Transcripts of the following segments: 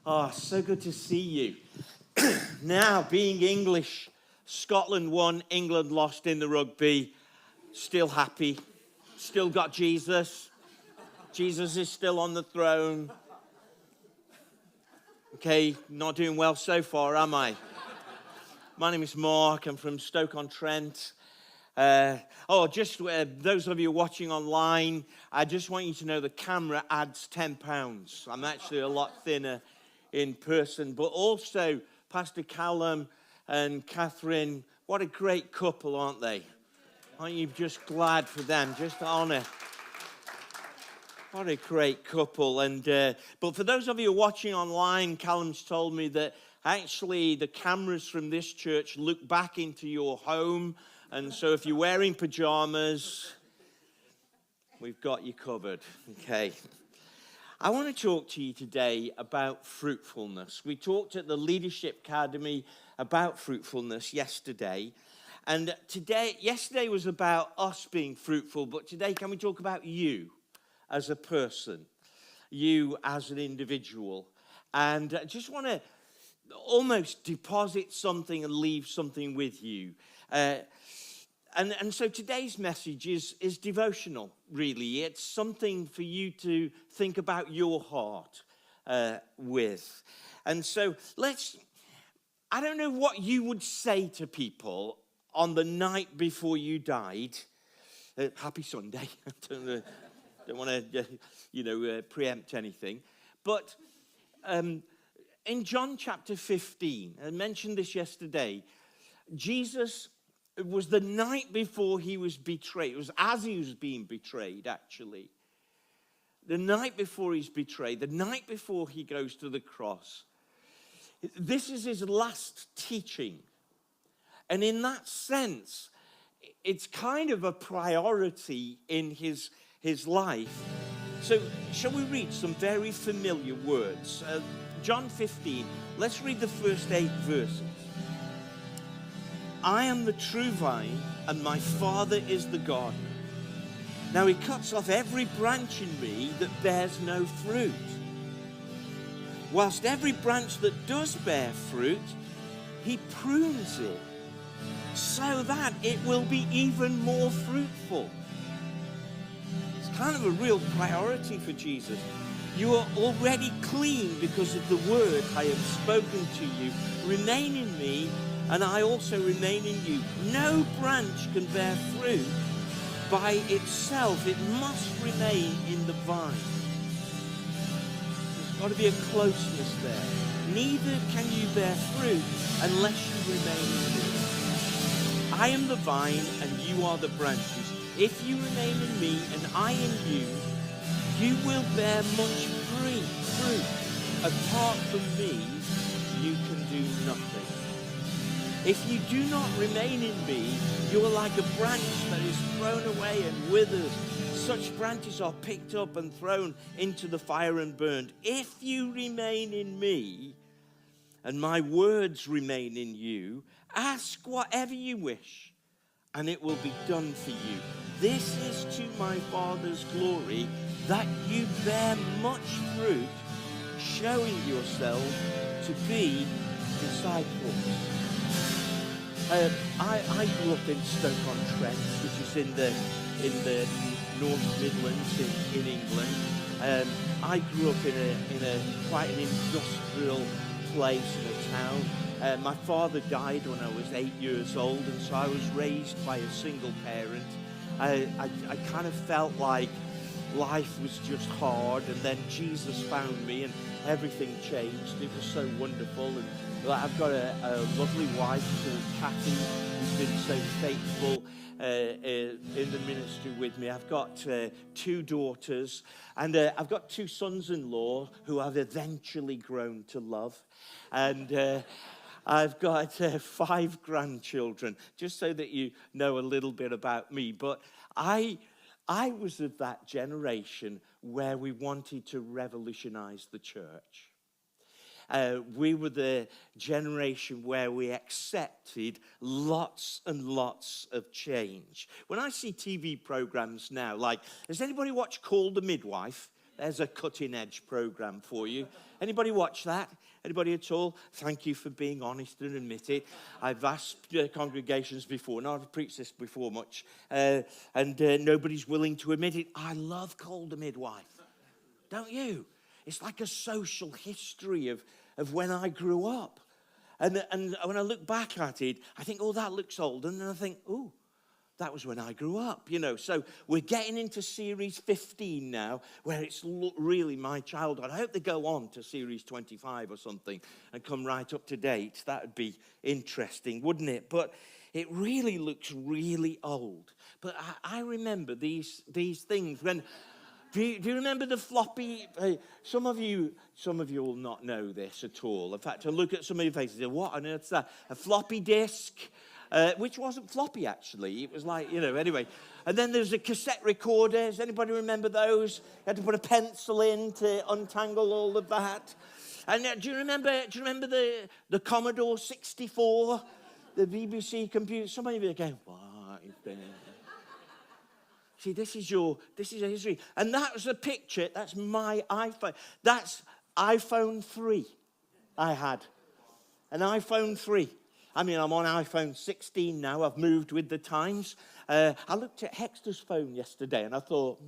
Oh, so good to see you. Now, being English, Scotland won, England lost in the rugby. Still happy. Still got Jesus. Jesus is still on the throne. Okay, not doing well so far, am I? My name is Mark. I'm from Stoke-on-Trent. Those of you watching online, I just want you to know the camera adds 10 pounds. I'm actually a lot thinner in person. But also, Pastor Callum and Catherine, what a great couple, aren't they? Aren't you just glad for them? Just honor. What a great couple. But for those of you watching online, Callum's told me that actually the cameras from this church look back into your home. And so if you're wearing pajamas, we've got you covered. Okay. I want to talk to you today about fruitfulness. We talked at the Leadership Academy about fruitfulness yesterday. And yesterday was about us being fruitful, but today can we talk about you as a person, you as an individual? And I just want to almost deposit something and leave something with you. And so today's message is devotional, really. It's something for you to think about your heart with. And so I don't know what you would say to people on the night before you died. Happy Sunday. Don't want to, preempt anything. But in John chapter 15, I mentioned this yesterday, Jesus, it was the night before he was betrayed. It was as he was being betrayed, actually. The night before he's betrayed, the night before he goes to the cross. This is his last teaching. And in that sense, it's kind of a priority in his life. So, shall we read some very familiar words? John 15, let's read the first 8 verses. I am the true vine, and my Father is the gardener. Now he cuts off every branch in me that bears no fruit, whilst every branch that does bear fruit, he prunes it, so that it will be even more fruitful. It's kind of a real priority for Jesus. You are already clean because of the word I have spoken to you. Remain in me, and I also remain in you. No branch can bear fruit by itself. It must remain in the vine. There's got to be a closeness there. Neither can you bear fruit unless you remain in me. I am the vine, and you are the branches. If you remain in me, and I in you, you will bear much fruit. Apart from me, you can do nothing. If you do not remain in me, you are like a branch that is thrown away and withers. Such branches are picked up and thrown into the fire and burned. If you remain in me, and my words remain in you, ask whatever you wish, and it will be done for you. This is to my Father's glory, that you bear much fruit, showing yourself to be disciples. I grew up in Stoke-on-Trent, which is in the North Midlands in England. I grew up in a quite an industrial place in a town. My father died when I was 8 years old, and so I was raised by a single parent. I kind of felt like life was just hard, and then Jesus found me, and everything changed. It was so wonderful. And I've got a lovely wife called Kathy, who's been so faithful in the ministry with me. I've got 2 daughters, and I've got 2 sons-in-law who I've eventually grown to love. And I've got 5 grandchildren, just so that you know a little bit about me. But I was of that generation where we wanted to revolutionize the church. We were the generation where we accepted lots and lots of change. When I see TV programs now, like, has anybody watched Call the Midwife? There's a cutting-edge program for you. Anybody watch that? Anybody at all? Thank you for being honest and admit it. I've asked congregations before, and I've preached this before much, and nobody's willing to admit it. I love Call the Midwife. Don't you? It's like a social history of when I grew up. And when I look back at it, I think, oh, that looks old. And then I think, oh, that was when I grew up, you know. So we're getting into series 15 now, where it's really my childhood. I hope they go on to series 25 or something and come right up to date. That would be interesting, wouldn't it? But it really looks really old. But I remember these things when... Do you remember the floppy? Some of you will not know this at all. In fact, to look at some of your faces, what on earth's that? A floppy disk, which wasn't floppy actually. It was like, you know, anyway. And then there's a cassette recorder. Does anybody remember those? You had to put a pencil in to untangle all of that. And do you remember the Commodore 64, the BBC computer? Some of you are going, what is that? See, this is your history. And that was a picture. That's my iPhone. That's iPhone 3 I had. An iPhone 3. I mean, I'm on iPhone 16 now. I've moved with the times. I looked at Hexter's phone yesterday, and I thought,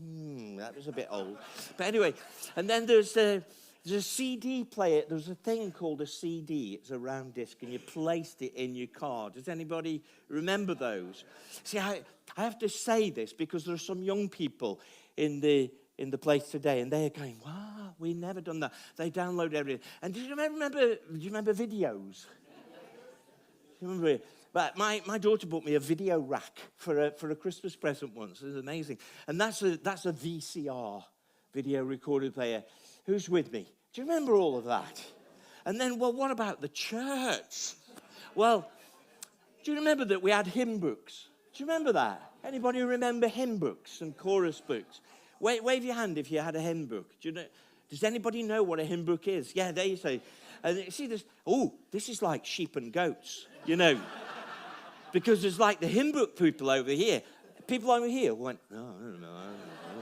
that was a bit old. But anyway, and then there's a CD player. There's a thing called a CD. It's a round disc, and you placed it in your car. Does anybody remember those? See, I have to say this because there are some young people in the place today, and they are going, wow, we've never done that. They download everything. And do you remember videos? You remember it? But my daughter bought me a video rack for a Christmas present once. It was amazing. And that's a VCR, video recorder player. Who's with me? Do you remember all of that? And then, well, what about the church? Well, do you remember that we had hymn books? Do you remember that? Anybody remember hymn books and chorus books? Wave your hand if you had a hymn book. Does anybody know what a hymn book is? Yeah, there you say. And see, this is like sheep and goats, you know. Because there's like the hymn book people over here. People over here went, I don't know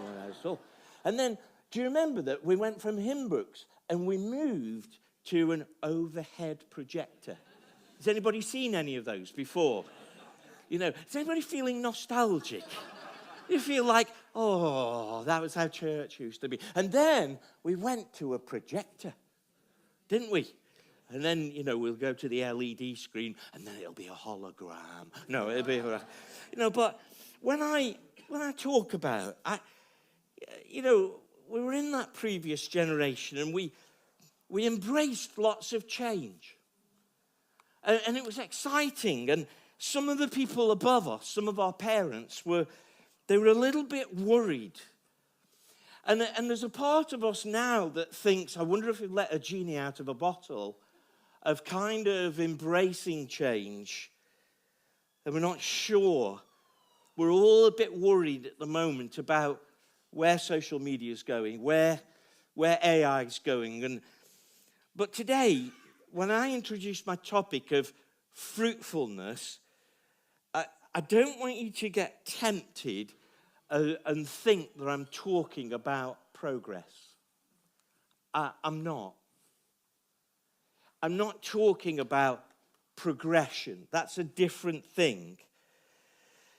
what I saw. And then, do you remember that we went from hymn books and we moved to an overhead projector? Has anybody seen any of those before? You know, is anybody feeling nostalgic? You feel like, oh, that was how church used to be. And then we went to a projector, didn't we? And then, you know, we'll go to the LED screen and then it'll be a hologram. No, it'll be, you know, but when I talk about, you know, we were in that previous generation and we embraced lots of change. And it was exciting. And some of the people above us, some of our parents, they were a little bit worried. And there's a part of us now that thinks, I wonder if we've let a genie out of a bottle, of kind of embracing change. And we're not sure. We're all a bit worried at the moment about where social media is going, where AI is going. But today, when I introduce my topic of fruitfulness, I don't want you to get tempted and think that I'm talking about progress. I'm not. I'm not talking about progression. That's a different thing.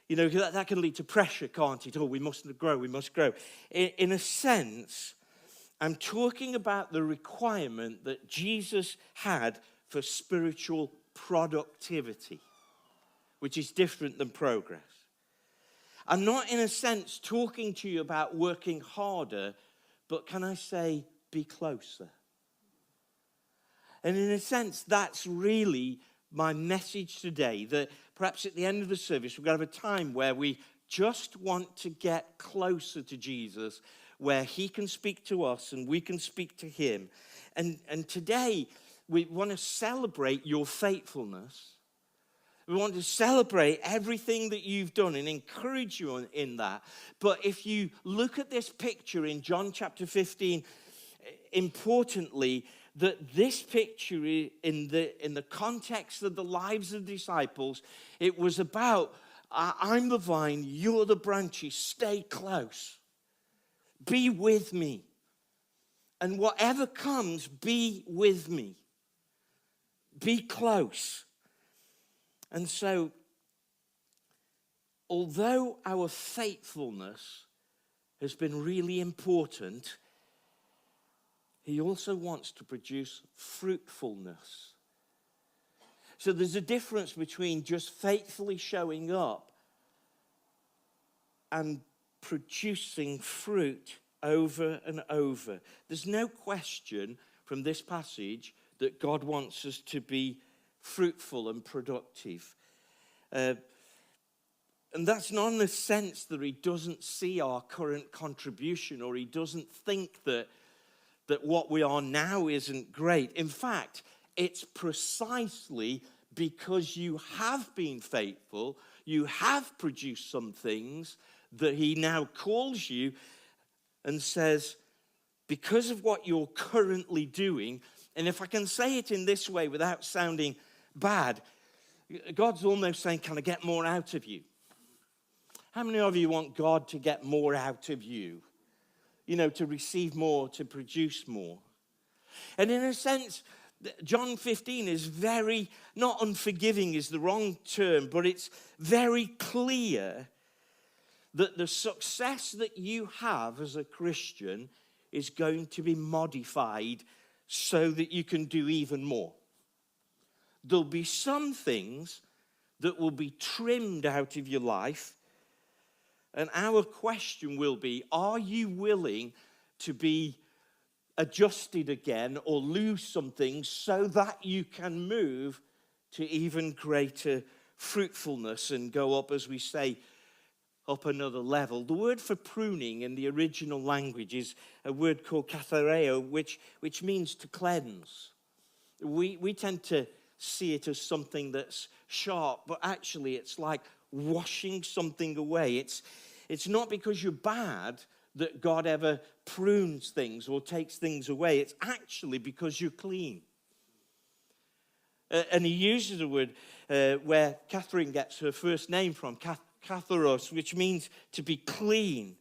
You know, that can lead to pressure, can't it? Oh, we must grow, we must grow. In a sense, I'm talking about the requirement that Jesus had for spiritual productivity, which is different than progress. I'm not, in a sense, talking to you about working harder, but can I say, be closer? And in a sense, that's really my message today, that perhaps at the end of the service, we're going to have a time where we just want to get closer to Jesus, where he can speak to us and we can speak to him. And today, we want to celebrate your faithfulness. We want to celebrate everything that you've done and encourage you in that. But if you look at this picture in John chapter 15, importantly, that this picture in the context of the lives of the disciples, it was about, I'm the vine, you're the branches, stay close. Be with me. And whatever comes, be with me. Be close. And so, although our faithfulness has been really important, he also wants to produce fruitfulness. So there's a difference between just faithfully showing up and producing fruit over and over. There's no question from this passage that God wants us to be fruitful and productive. And that's not in the sense that he doesn't see our current contribution, or he doesn't think that what we are now isn't great. In fact, it's precisely because you have been faithful, you have produced some things, that he now calls you and says, because of what you're currently doing, and if I can say it in this way without sounding bad, God's almost saying, can I get more out of you? How many of you want God to get more out of you? You know, to receive more, to produce more. And in a sense, John 15 is very, not unforgiving is the wrong term, but it's very clear that the success that you have as a Christian is going to be modified so that you can do even more. There'll be some things that will be trimmed out of your life, and our question will be, are you willing to be adjusted again or lose some things so that you can move to even greater fruitfulness and go up, as we say, up another level? The word for pruning in the original language is a word called kathareo, which means to cleanse. We tend to see it as something that's sharp, but actually it's like washing something away. It's not because you're bad that God ever prunes things or takes things away. It's actually because you're clean. And he uses a word where Catherine gets her first name from, katharos, which means to be clean.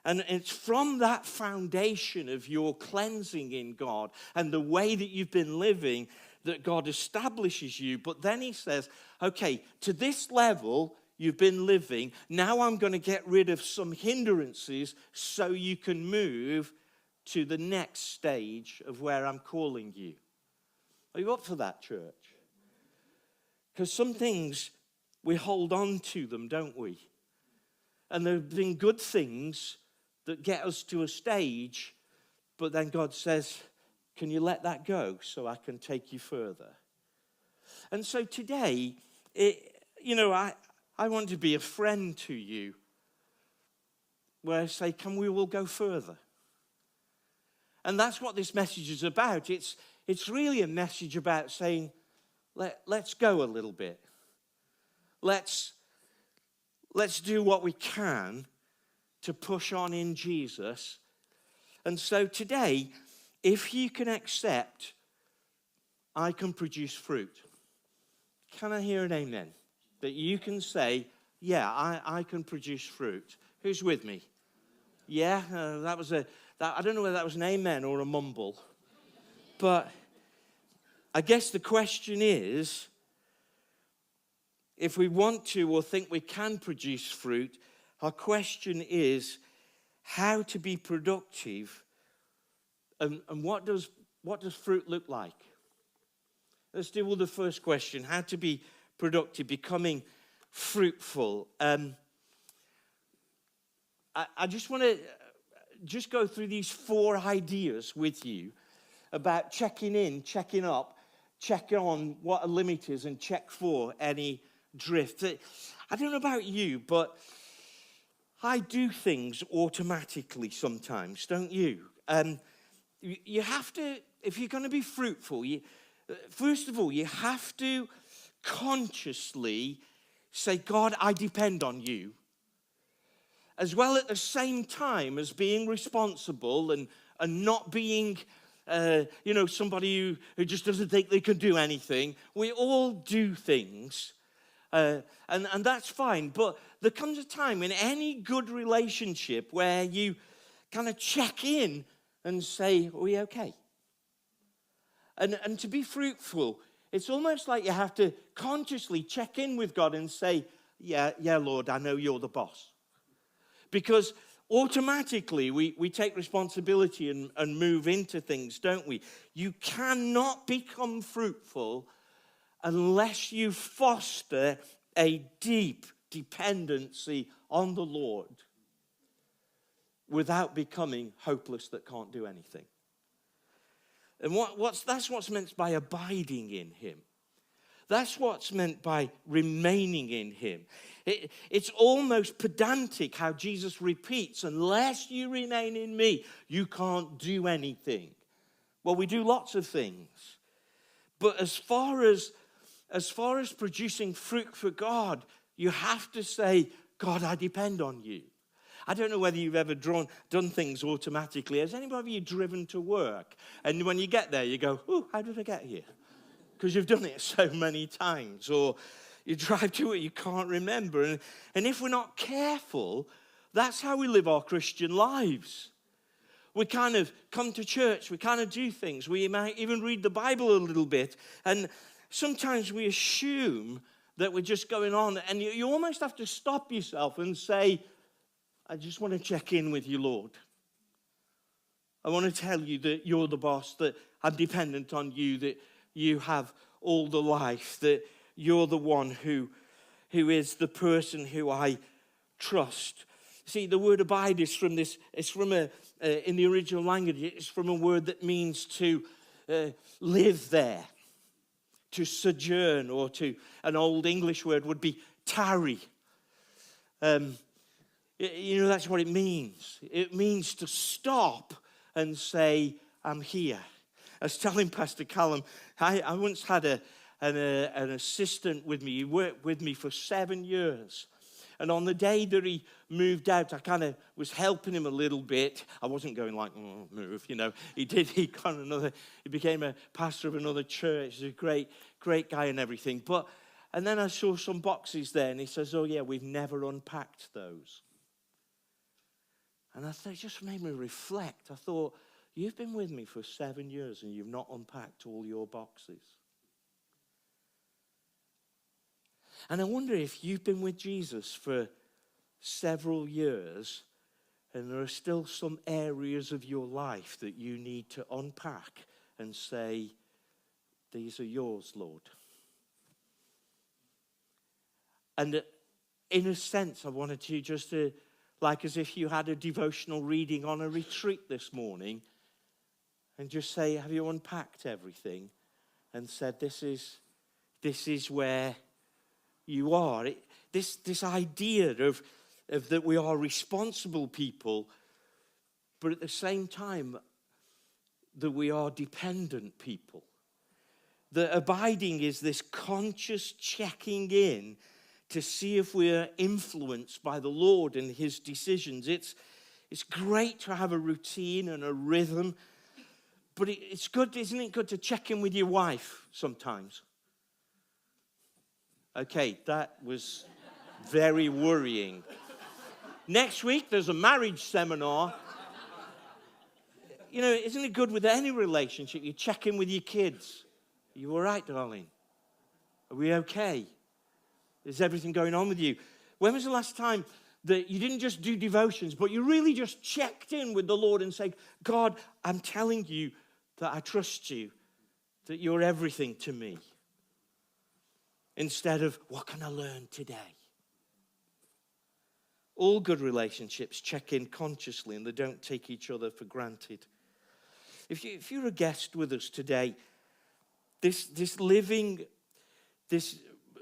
And it's from that foundation of your cleansing in God and the way that you've been living that God establishes you. But then he says, okay, to this level you've been living, now I'm going to get rid of some hindrances so you can move to the next stage of where I'm calling you. Are you up for that, church? Because some things, we hold on to them, don't we? And there have been good things that get us to a stage, but then God says, can you let that go so I can take you further? And so today, I want to be a friend to you where I say, can we all go further? And that's what this message is about. It's really a message about saying, let's go a little bit. Let's do what we can to push on in Jesus. And so today, if you can accept, I can produce fruit. Can I hear an amen? That you can say, yeah, I can produce fruit. Who's with me? Yeah, I don't know whether that was an amen or a mumble. But I guess the question is, if we want to or think we can produce fruit, our question is how to be productive and what does fruit look like? Let's deal with the first question, how to be productive, becoming fruitful. I just want to just go through these 4 ideas with you about checking in, checking up, check on what a limit is, and check for any drift. I don't know about you, but I do things automatically sometimes, don't you? You have to, if you're going to be fruitful, first of all, you have to consciously say, God, I depend on you. As well at the same time as being responsible and not being, somebody who just doesn't think they can do anything. We all do things, and that's fine. But there comes a time in any good relationship where you kind of check in and say, are we okay? And to be fruitful, it's almost like you have to consciously check in with God and say, yeah, Lord, I know you're the boss. Because automatically we take responsibility and move into things, don't we? You cannot become fruitful unless you foster a deep dependency on the Lord without becoming hopeless that can't do anything. And that's what's meant by abiding in him. That's what's meant by remaining in him. It's almost pedantic how Jesus repeats, unless you remain in me, you can't do anything. Well, we do lots of things. But as far as producing fruit for God, you have to say, God, I depend on you. I don't know whether you've ever done things automatically. Has anybody of you driven to work? And when you get there, you go, oh, how did I get here? Because you've done it so many times. Or you drive to it, you can't remember. And if we're not careful, that's how we live our Christian lives. We kind of come to church, we kind of do things. We might even read the Bible a little bit. And sometimes we assume that we're just going on. And you almost have to stop yourself and say, I just want to check in with you, Lord. I want to tell you that you're the boss, that I'm dependent on you, that you have all the life, that you're the one who is the person who I trust. See, the word abide is from this, it's from in the original language, it's from a word that means to live there, to sojourn, or to, an old English word would be tarry. That's what it means. It means to stop and say, I'm here. I was telling Pastor Callum, I once had an assistant with me. He worked with me for 7 years. And on the day that he moved out, I kind of was helping him a little bit. I wasn't going like, oh, move, He became a pastor of another church. He's a great guy and everything. And then I saw some boxes there, and he says, oh, yeah, we've never unpacked those. And I thought, it just made me reflect. I thought, you've been with me for 7 years and you've not unpacked all your boxes. And I wonder if you've been with Jesus for several years and there are still some areas of your life that you need to unpack and say, these are yours, Lord. And in a sense, I wanted to just like as if you had a devotional reading on a retreat this morning, and just say, have you unpacked everything? And said, this is where you are. This idea of that we are responsible people, but at the same time, that we are dependent people. That abiding is this conscious checking in to see if we're influenced by the Lord and his decisions. It's great to have a routine and a rhythm, but it's good, isn't it good to check in with your wife sometimes? Okay, that was very worrying. Next week, there's a marriage seminar. Isn't it good with any relationship? You check in with your kids. Are you all right, darling? Are we okay? Is everything going on with you? When was the last time that you didn't just do devotions, but you really just checked in with the Lord and said, God, I'm telling you that I trust you, that you're everything to me. Instead of, what can I learn today? All good relationships check in consciously and they don't take each other for granted. If you're a guest with us today,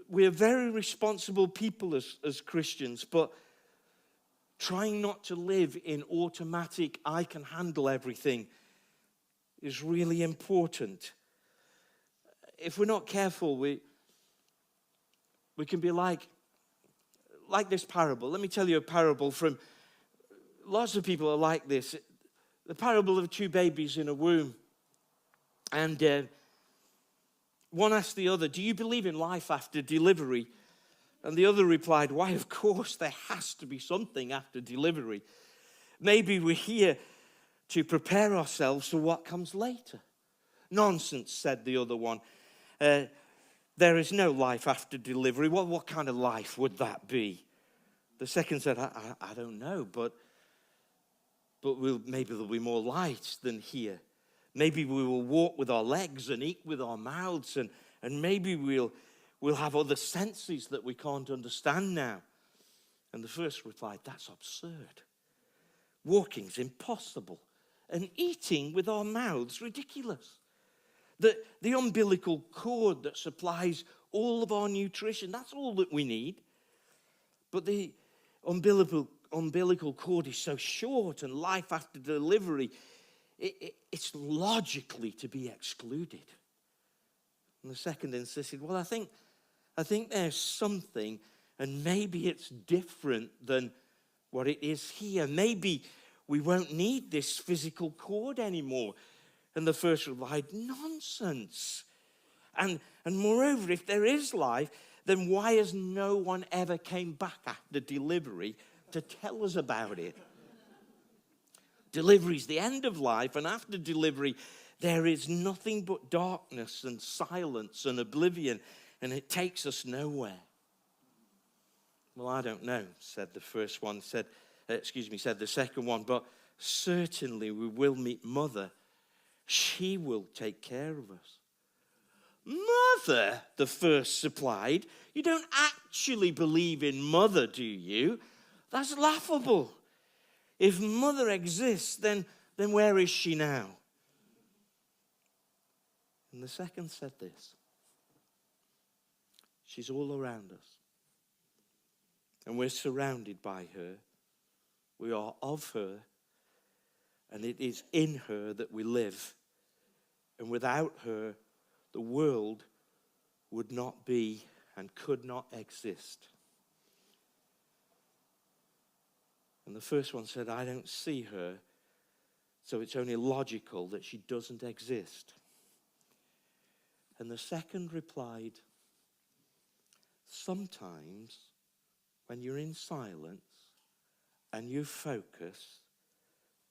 we're very responsible people as Christians, but trying not to live in automatic, I can handle everything is really important. If we're not careful, we can be like this parable. Let me tell you a parable from, lots of people are like this. The parable of 2 babies in a womb. And one asked the other, do you believe in life after delivery? And the other replied, why, of course, there has to be something after delivery. Maybe we're here to prepare ourselves for what comes later. Nonsense, said the other one. There is no life after delivery. Well, what kind of life would that be? The second said, I don't know, but maybe there'll be more light than here. Maybe we will walk with our legs and eat with our mouths, and maybe we'll have other senses that we can't understand now. And the first replied, that's absurd. Walking's impossible, and eating with our mouths ridiculous. The umbilical cord that supplies all of our nutrition, that's all that we need. But the umbilical cord is so short, and life after delivery, it's logically to be excluded. And the second insisted, well, I think there's something, and maybe it's different than what it is here. Maybe we won't need this physical cord anymore. And the first replied, nonsense. And moreover, if there is life, then why has no one ever came back after delivery to tell us about it? Delivery is the end of life, and after delivery, there is nothing but darkness and silence and oblivion, and it takes us nowhere. Well, I don't know, said the first one, said the second one, but certainly we will meet Mother. She will take care of us. Mother, the first supplied. You don't actually believe in Mother, do you? That's laughable. If Mother exists, then where is she now? And the second said this. She's all around us. And we're surrounded by her. We are of her. And it is in her that we live. And without her, the world would not be and could not exist. And the first one said, I don't see her, so it's only logical that she doesn't exist. And the second replied, sometimes when you're in silence and you focus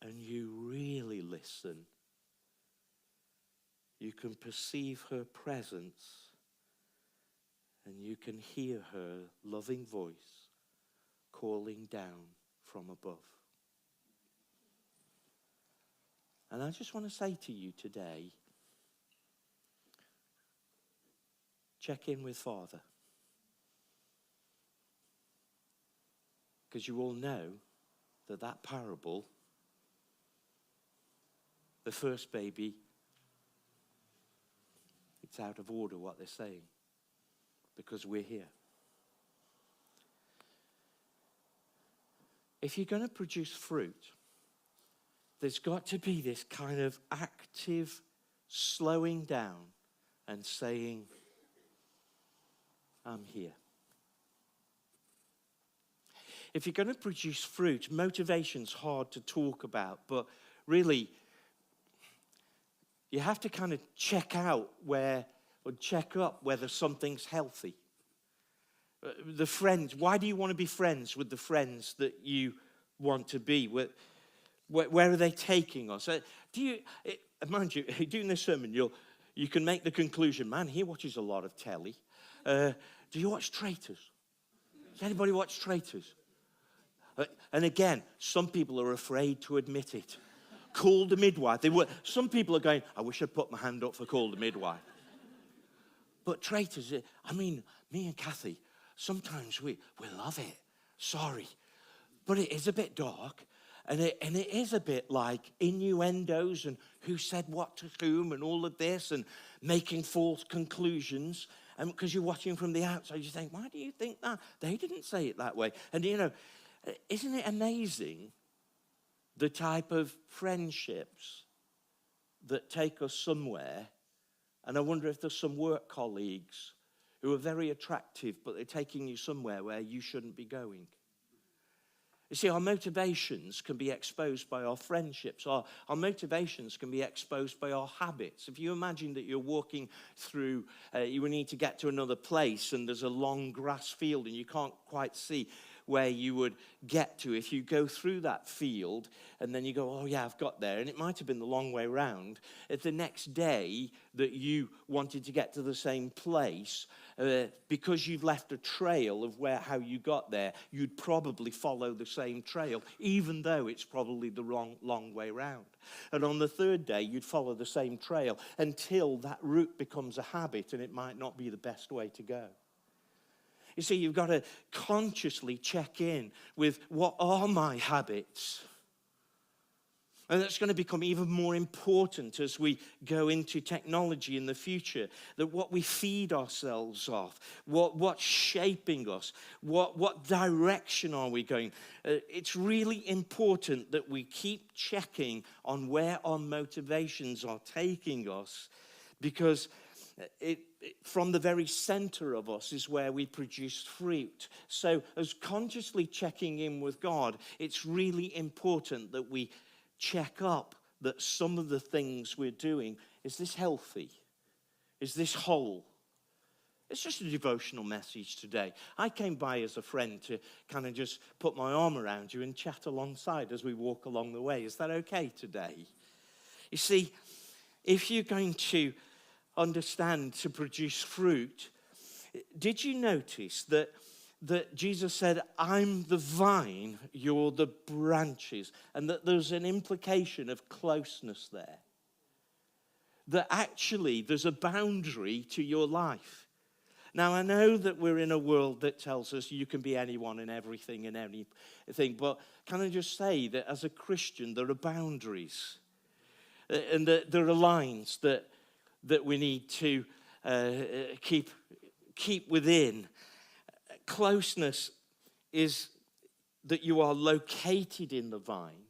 and you really listen, you can perceive her presence and you can hear her loving voice calling down from above. And I just want to say to you today, check in with Father. Because you all know that parable, the first baby, it's out of order what they're saying. Because we're here. If you're going to produce fruit, there's got to be this kind of active slowing down and saying, I'm here. If you're going to produce fruit, motivation's hard to talk about, but really, you have to kind of check up whether something's healthy. The friends, why do you want to be friends with the friends that you want to be? Where are they taking us? Mind you, doing this sermon, you can make the conclusion, man, he watches a lot of telly. Do you watch Traitors? Does anybody watch Traitors? And again, some people are afraid to admit it. Call the Midwife. Some people are going, I wish I'd put my hand up for Call the Midwife. But Traitors, me and Kathy, sometimes we love it. Sorry. But it is a bit dark. And it is a bit like innuendos and who said what to whom and all of this and making false conclusions. And because you're watching from the outside, you think, why do you think that? They didn't say it that way. And isn't it amazing the type of friendships that take us somewhere? And I wonder if there's some work colleagues who are very attractive, but they're taking you somewhere where you shouldn't be going. You see, our motivations can be exposed by our friendships. Our motivations can be exposed by our habits. If you imagine that you're walking through, you need to get to another place and there's a long grass field and you can't quite see where you would get to if you go through that field and then you go, oh yeah, I've got there. And it might have been the long way round. If the next day that you wanted to get to the same place, because you've left a trail of how you got there, you'd probably follow the same trail, even though it's probably the long way round. And on the third day, you'd follow the same trail until that route becomes a habit, and it might not be the best way to go. You see, you've got to consciously check in with, what are my habits? And that's going to become even more important as we go into technology in the future, that what we feed ourselves off, what's shaping us, what direction are we going? It's really important that we keep checking on where our motivations are taking us, because from the very center of us is where we produce fruit. So as consciously checking in with God, it's really important that we check up that some of the things we're doing, is this healthy? Is this whole? It's just a devotional message today. I came by as a friend to kind of just put my arm around you and chat alongside as we walk along the way. Is that okay today? You see, if you're going to understand to produce fruit, did you notice that Jesus said, I'm the vine, you're the branches, and that there's an implication of closeness there? That actually there's a boundary to your life. Now, I know that we're in a world that tells us you can be anyone and everything and anything, but can I just say that as a Christian, there are boundaries, and that there are lines that we need to keep within. Closeness is that you are located in the vine,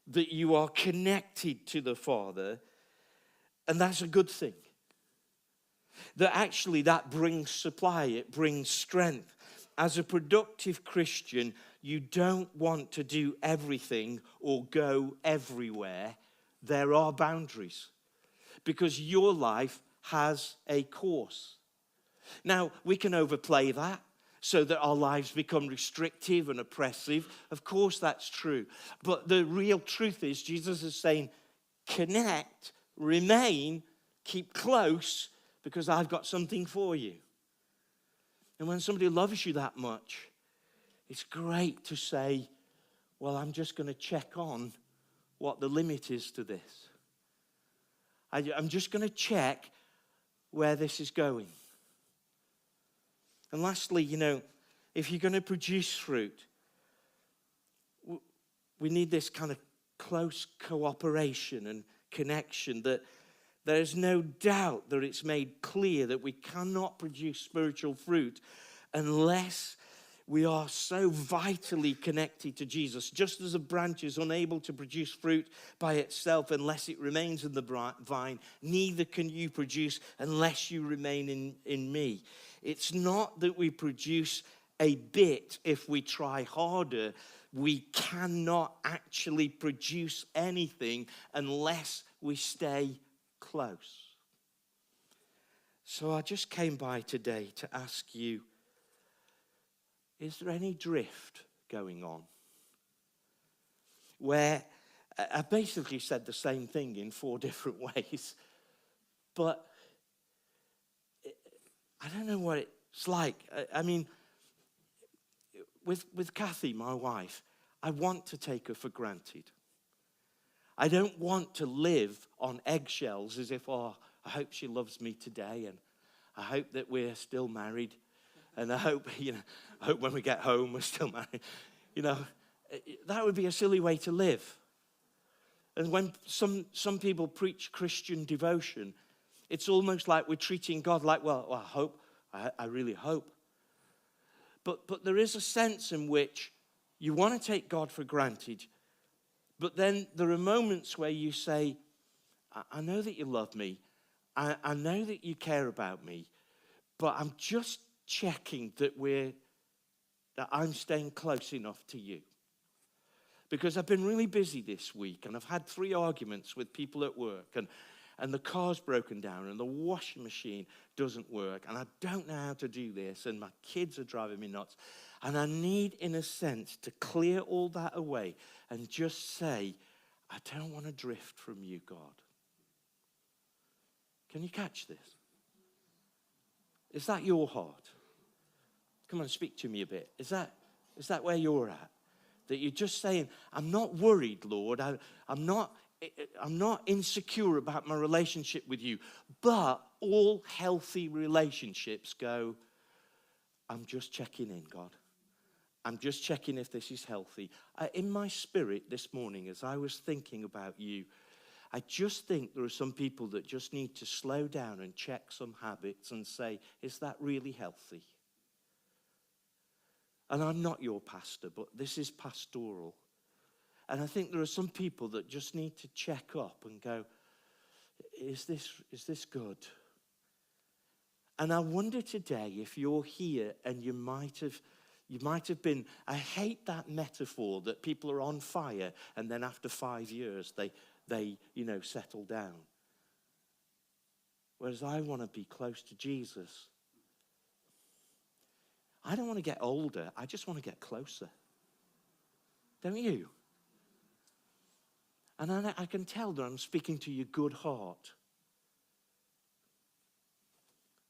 that you are connected to the Father, and that's a good thing. That actually that brings supply, it brings strength. As a productive Christian, you don't want to do everything or go everywhere. There are boundaries, because your life has a course. Now, we can overplay that so that our lives become restrictive and oppressive. Of course, that's true. But the real truth is, Jesus is saying, connect, remain, keep close, because I've got something for you. And when somebody loves you that much, it's great to say, well, I'm just going to check on what the limit is to this. I'm just going to check where this is going. And lastly, if you're going to produce fruit, we need this kind of close cooperation and connection, that there's no doubt that it's made clear that we cannot produce spiritual fruit unless we are so vitally connected to Jesus. Just as a branch is unable to produce fruit by itself unless it remains in the vine, neither can you produce unless you remain in me. It's not that we produce a bit if we try harder. We cannot actually produce anything unless we stay close. So I just came by today to ask you, is there any drift going on? Where I basically said the same thing in 4 different ways, but I don't know what it's like. I mean, with Kathy, my wife, I want to take her for granted. I don't want to live on eggshells as if, I hope she loves me today, and I hope that we're still married, and I hope, I hope when we get home we're still married. That would be a silly way to live. And when some people preach Christian devotion, it's almost like we're treating God like, I really hope. But there is a sense in which you want to take God for granted, but then there are moments where you say, I know that you love me, I know that you care about me, but I'm just checking that I'm staying close enough to you. Because I've been really busy this week, and I've had 3 arguments with people at work, and and the car's broken down and the washing machine doesn't work and I don't know how to do this and my kids are driving me nuts. And I need, in a sense, to clear all that away and just say, I don't want to drift from you, God. Can you catch this? Is that your heart? Come on, speak to me a bit. Is that where you're at? That you're just saying, I'm not worried, Lord. I'm not insecure about my relationship with you. But all healthy relationships go, I'm just checking in, God. I'm just checking if this is healthy. In my spirit this morning, as I was thinking about you, I just think there are some people that just need to slow down and check some habits and say, is that really healthy? And I'm not your pastor, but this is pastoral. And I think there are some people that just need to check up and go, is this good? And I wonder today if you're here and you might have been, I hate that metaphor that people are on fire and then after 5 years they settle down. Whereas I want to be close to Jesus. I don't want to get older. I just want to get closer. Don't you? And I can tell that I'm speaking to your good heart.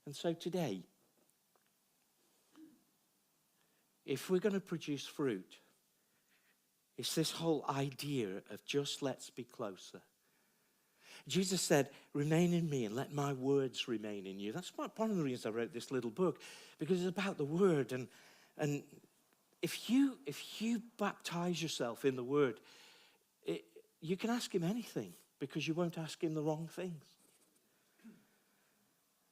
And so today, if we're going to produce fruit, it's this whole idea of just let's be closer. Jesus said, remain in me and let my words remain in you. That's one of the reasons I wrote this little book, because it's about the word. And if you baptize yourself in the word, you can ask him anything because you won't ask him the wrong things.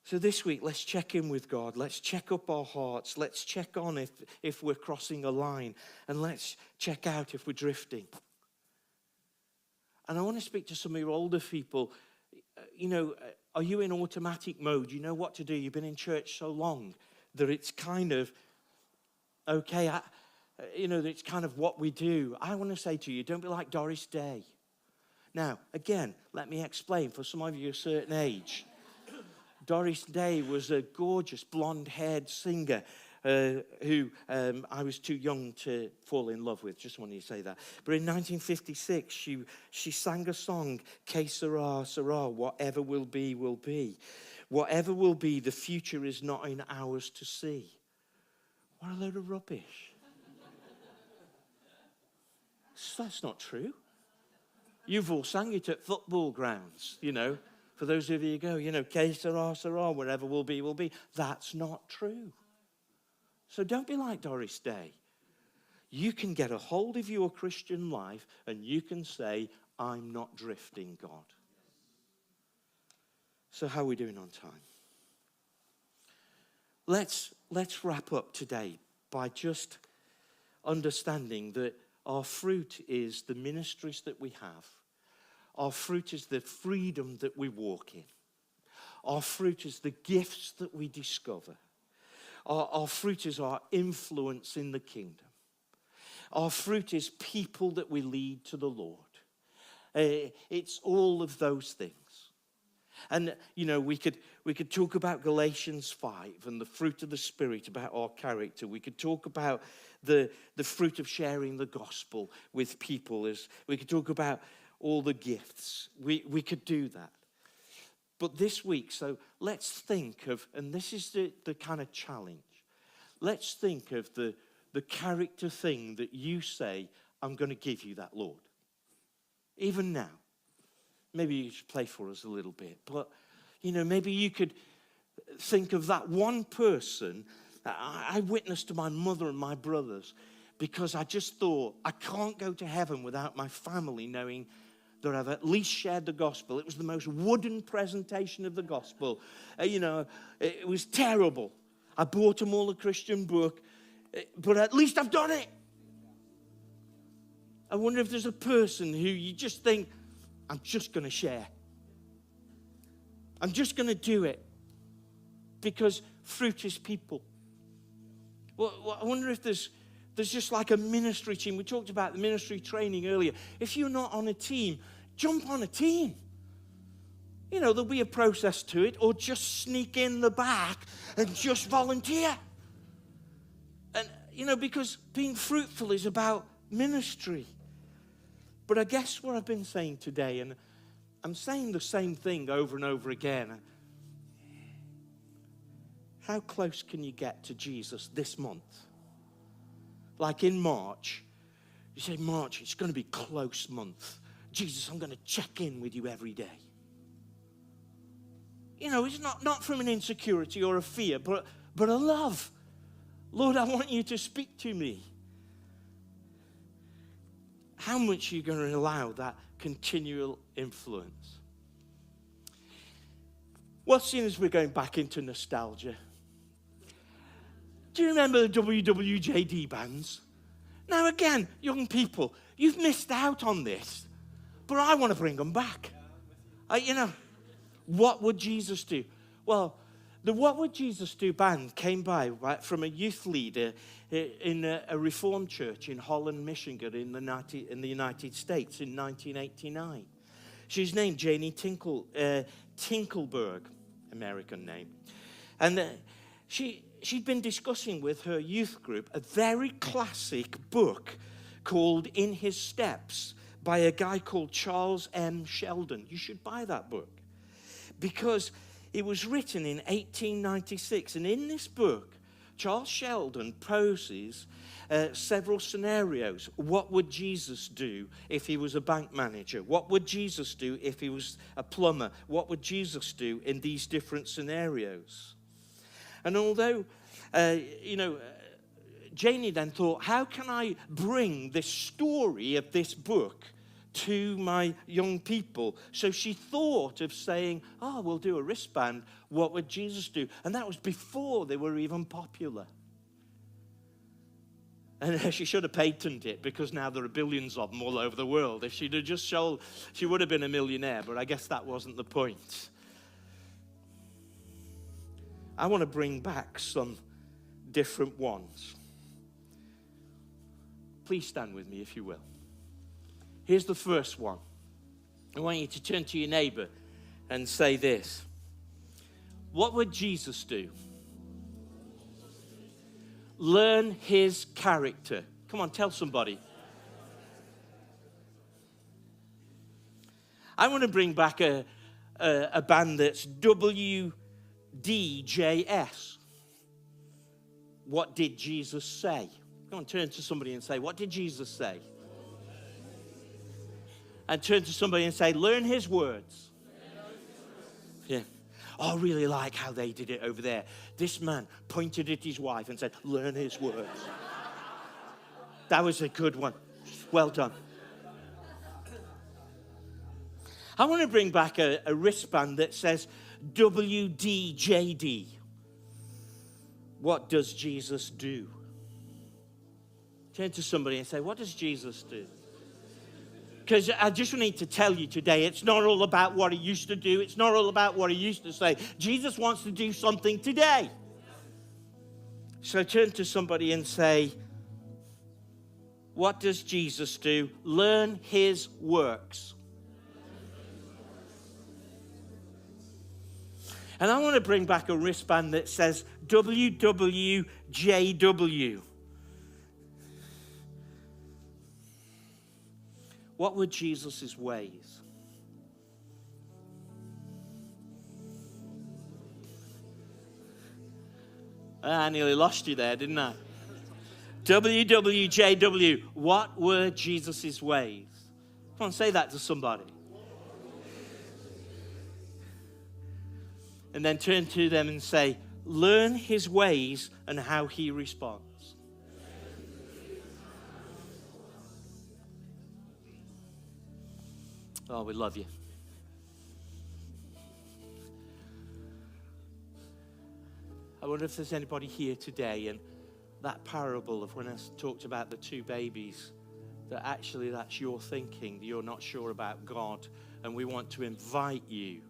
So this week, let's check in with God. Let's check up our hearts. Let's check on if we're crossing a line. And let's check out if we're drifting. And I want to speak to some of your older people. Are you in automatic mode? You know what to do. You've been in church so long that it's kind of, okay, that it's kind of what we do. I want to say to you, don't be like Doris Day. Now, again, let me explain. For some of you a certain age, Doris Day was a gorgeous blonde-haired singer who I was too young to fall in love with. Just wanted to say that. But in 1956, she sang a song, Que sera, sera, whatever will be, will be. Whatever will be, the future is not in ours to see. What a load of rubbish. That's not true. You've all sang it at football grounds, For those of you who go, Que sera, sera, whatever will be, will be. That's not true. So don't be like Doris Day. You can get a hold of your Christian life and you can say, I'm not drifting, God. So how are we doing on time? Let's wrap up today by just understanding that our fruit is the ministries that we have. Our fruit is the freedom that we walk in. Our fruit is the gifts that we discover. Our fruit is our influence in the kingdom. Our fruit is people that we lead to the Lord. It's all of those things. And, we could talk about Galatians 5 and the fruit of the Spirit, about our character. We could talk about the fruit of sharing the gospel with people. We could talk about all the gifts. We could do that. But this week, so let's think of, and this is the kind of challenge. Let's think of the character thing that you say, I'm going to give you that, Lord. Even now. Maybe you should play for us a little bit. But, maybe you could think of that one person. I witnessed to my mother and my brothers because I just thought, I can't go to heaven without my family knowing that I've at least shared the gospel. It was the most wooden presentation of the gospel. It was terrible. I bought them all a Christian book, but at least I've done it. I wonder if there's a person who you just think, I'm just going to share. I'm just going to do it because fruit is people. Well, I wonder if there's just like a ministry team. We talked about the ministry training earlier. If you're not on a team, jump on a team. There'll be a process to it, or just sneak in the back and just volunteer. And, because being fruitful is about ministry. But I guess what I've been saying today, and I'm saying the same thing over and over again. How close can you get to Jesus this month? Like in March, you say, March, it's going to be close month. Jesus, I'm going to check in with you every day. It's not from an insecurity or a fear, but a love. Lord, I want you to speak to me. How much are you going to allow that continual influence? Well, seeing as we're going back into nostalgia, do you remember the WWJD bands? Now again, young people, you've missed out on this, but I want to bring them back. What would Jesus do? Well, the What Would Jesus Do band came by from a youth leader in a Reformed church in Holland, Michigan, in the United States in 1989. She's named Janie Tinkelberg, American name. And she'd been discussing with her youth group a very classic book called In His Steps by a guy called Charles M. Sheldon. You should buy that book, because it was written in 1896. And in this book, Charles Sheldon poses several scenarios. What would Jesus do if he was a bank manager? What would Jesus do if he was a plumber? What would Jesus do in these different scenarios? And although, Janie then thought, how can I bring this story of this book to my young people? So she thought of saying, we'll do a wristband. What would Jesus do? And that was before they were even popular. And she should have patented it, because now there are billions of them all over the world. If she'd have just sold, she would have been a millionaire, but I guess that wasn't the point. I want to bring back some different ones. Please stand with me, if you will. Here's the first one. I want you to turn to your neighbor and say this. What would Jesus do? Learn his character. Come on, tell somebody. I want to bring back a band that's WDJS. What did Jesus say? Come on, turn to somebody and say, what did Jesus say? And turn to somebody and say, learn his words. Yeah. I really like how they did it over there. This man pointed at his wife and said, learn his words. That was a good one. Well done. I want to bring back a wristband that says WDJD. What does Jesus do? Turn to somebody and say, what does Jesus do? Because I just need to tell you today, it's not all about what he used to do. It's not all about what he used to say. Jesus wants to do something today. So turn to somebody and say, what does Jesus do? Learn his works. And I want to bring back a wristband that says WWJW. What were Jesus' ways? I nearly lost you there, didn't I? WWJW. What were Jesus' ways? Come on, say that to somebody. And then turn to them and say, learn his ways and how he responds. Oh, we love you. I wonder if there's anybody here today, and that parable of when I talked about the two babies, that actually that's your thinking, you're not sure about God, and we want to invite you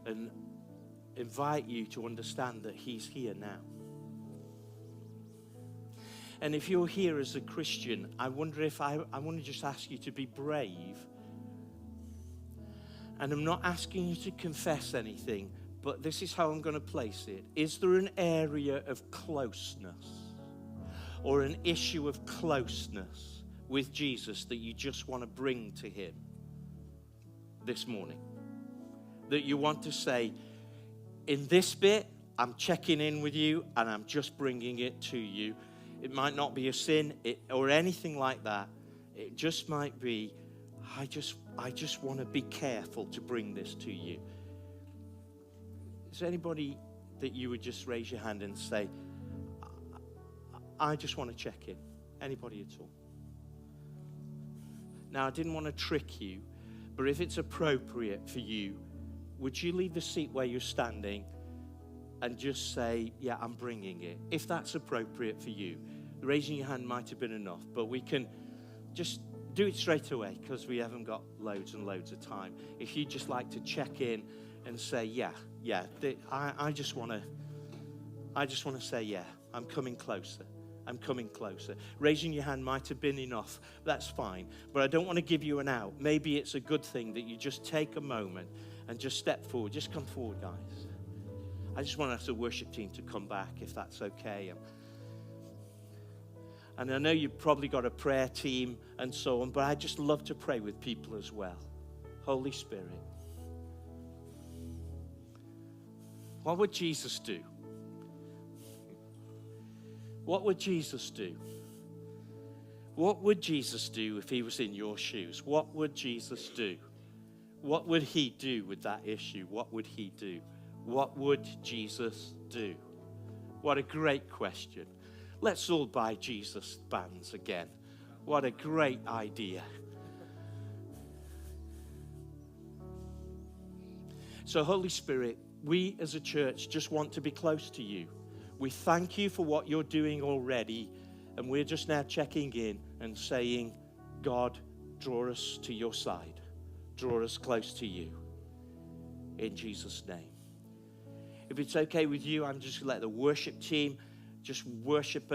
to understand that he's here now. And if you're here as a Christian, I wonder if I want to just ask you to be brave And I'm not asking you to confess anything, but this is how I'm going to place it. Is there an area of closeness or an issue of closeness with Jesus that you just want to bring to him this morning? That you want to say, in this bit, I'm checking in with you and I'm just bringing it to you. It might not be a sin or anything like that. It just might be, I just want to be careful to bring this to you. Is there anybody that you would just raise your hand and say, I just want to check in? Anybody at all? Now, I didn't want to trick you, but if it's appropriate for you, would you leave the seat where you're standing and just say, yeah, I'm bringing it? If that's appropriate for you. Raising your hand might have been enough, but we can just do it straight away because we haven't got loads and loads of time. If you'd just like to check in and say, I just want to say, yeah, I'm coming closer. I'm coming closer. Raising your hand might have been enough. That's fine. But I don't want to give you an out. Maybe it's a good thing that you just take a moment and just step forward. Just come forward, guys. I just want the worship team to come back, if that's okay. And I know you've probably got a prayer team and so on, but I just love to pray with people as well. Holy Spirit. What would Jesus do? What would Jesus do? What would Jesus do if he was in your shoes? What would Jesus do? What would he do with that issue? What would he do? What would Jesus do? What a great question. Let's all buy Jesus bands again. What a great idea. So, Holy Spirit, we as a church just want to be close to you. We thank you for what you're doing already, and we're just now checking in and saying, God, draw us to your side. Draw us close to you. In Jesus' name. If it's okay with you, I'm just going to let the worship team just worship,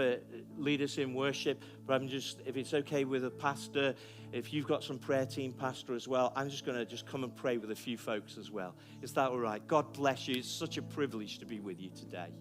lead us in worship. But if it's okay with a pastor, if you've got some prayer team pastor as well, I'm just going to come and pray with a few folks as well. Is that all right? God bless you. It's such a privilege to be with you today.